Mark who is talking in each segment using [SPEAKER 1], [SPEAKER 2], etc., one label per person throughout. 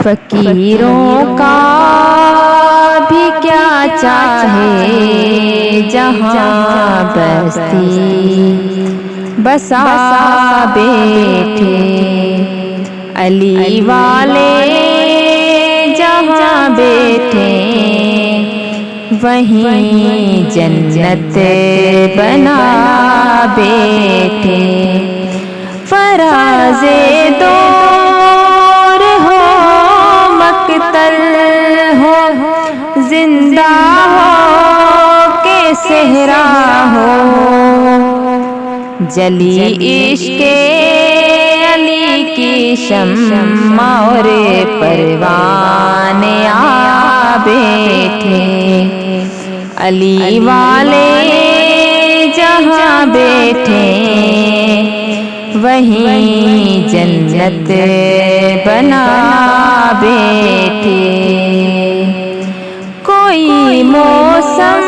[SPEAKER 1] فقیروں کا بھی کیا چاہے جہاں بستی بسا بیٹھے، علی والے جہاں بیٹھے وہیں جنت بنا بیٹھے۔ فراز دور ہو مقتل ہو، زندہ ہو کہ صحرا ہو، جلی عشق علی کی شمع اور پروانے آ بیٹھے، علی والے جہاں بیٹھے وہیں جنت بنا بیٹھے۔ کوئی موسم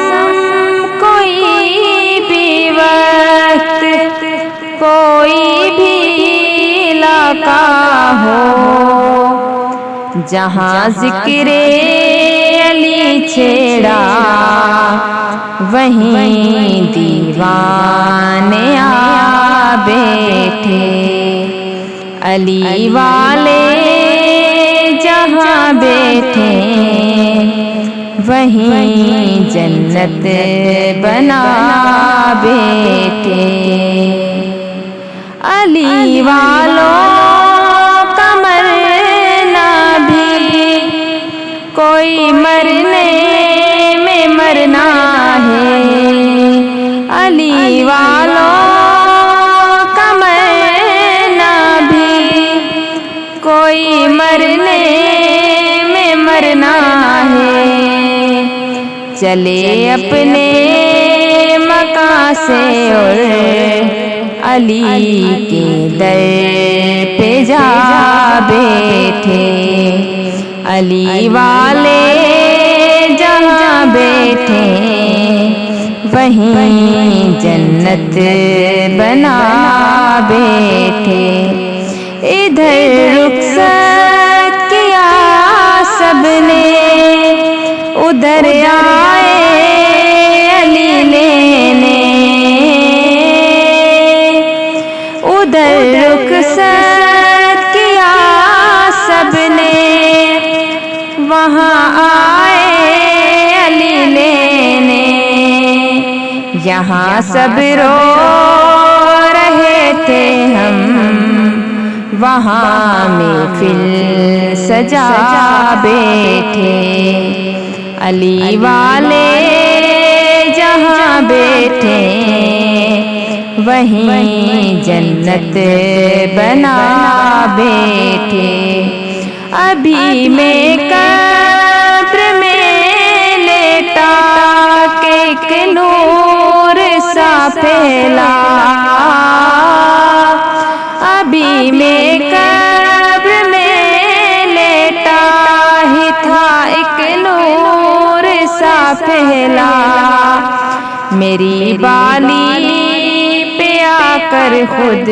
[SPEAKER 1] کوئی بھی وقت کوئی بھی علاقہ ہو، جہاں ذکر علی چھیڑا وہیں دیوانے آ بیٹھے، علی والے جہاں بیٹھے وہیں جنت بنا بیٹھے۔ علی والوں کا مرنا بھی کوئی مرنے میں مرنا ہے، علی والوں کا مرنا بھی کوئی مرنے میں مرنا ہے، چلے اپنے مکان سے اور علی کے در پہ جا بیٹھے، علی والے جہاں بیٹھے وہیں جنت بنا بیٹھے۔ ادھر رخصت کیا سب نے، ادھر آئے علی لینے، ادھر رخصت کیا سب نے، وہاں آئے علی لینے، یہاں سب رو رہے تھے ہم، وہاں محفل سجا بیٹھے، علی والے جہاں بیٹھے وہیں جنت بنا بیٹھے۔ ابھی میں قبر میں لیٹا کہ ایک نور سا پھیلا، ابھی میں قبر میں لیٹا ہی تھا ایک نور سا پھیلا، میری بالی پہ آ کر خود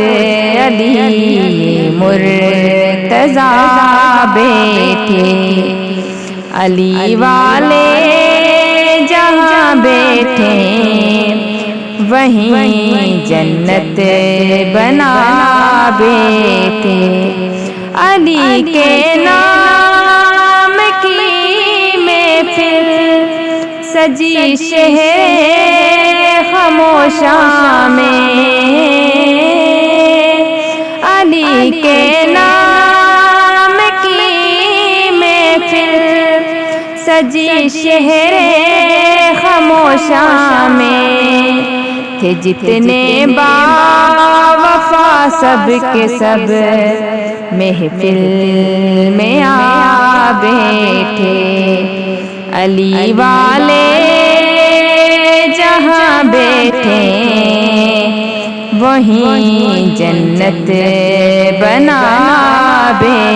[SPEAKER 1] علی مرتضیٰ بیٹھے، علی والے جہاں بیٹھے وہیں جنت بنا بیٹھے، علی کے نام کی محفل سجی شہر خاموشاں میں، علی کے نام کی محفل سجی شہر خاموشاں میں، تھے جتنے با وفا سب کے سب محفل میں آ بیٹھے، علی والے جہاں بیٹھے وہیں جنت بنا بیٹھے۔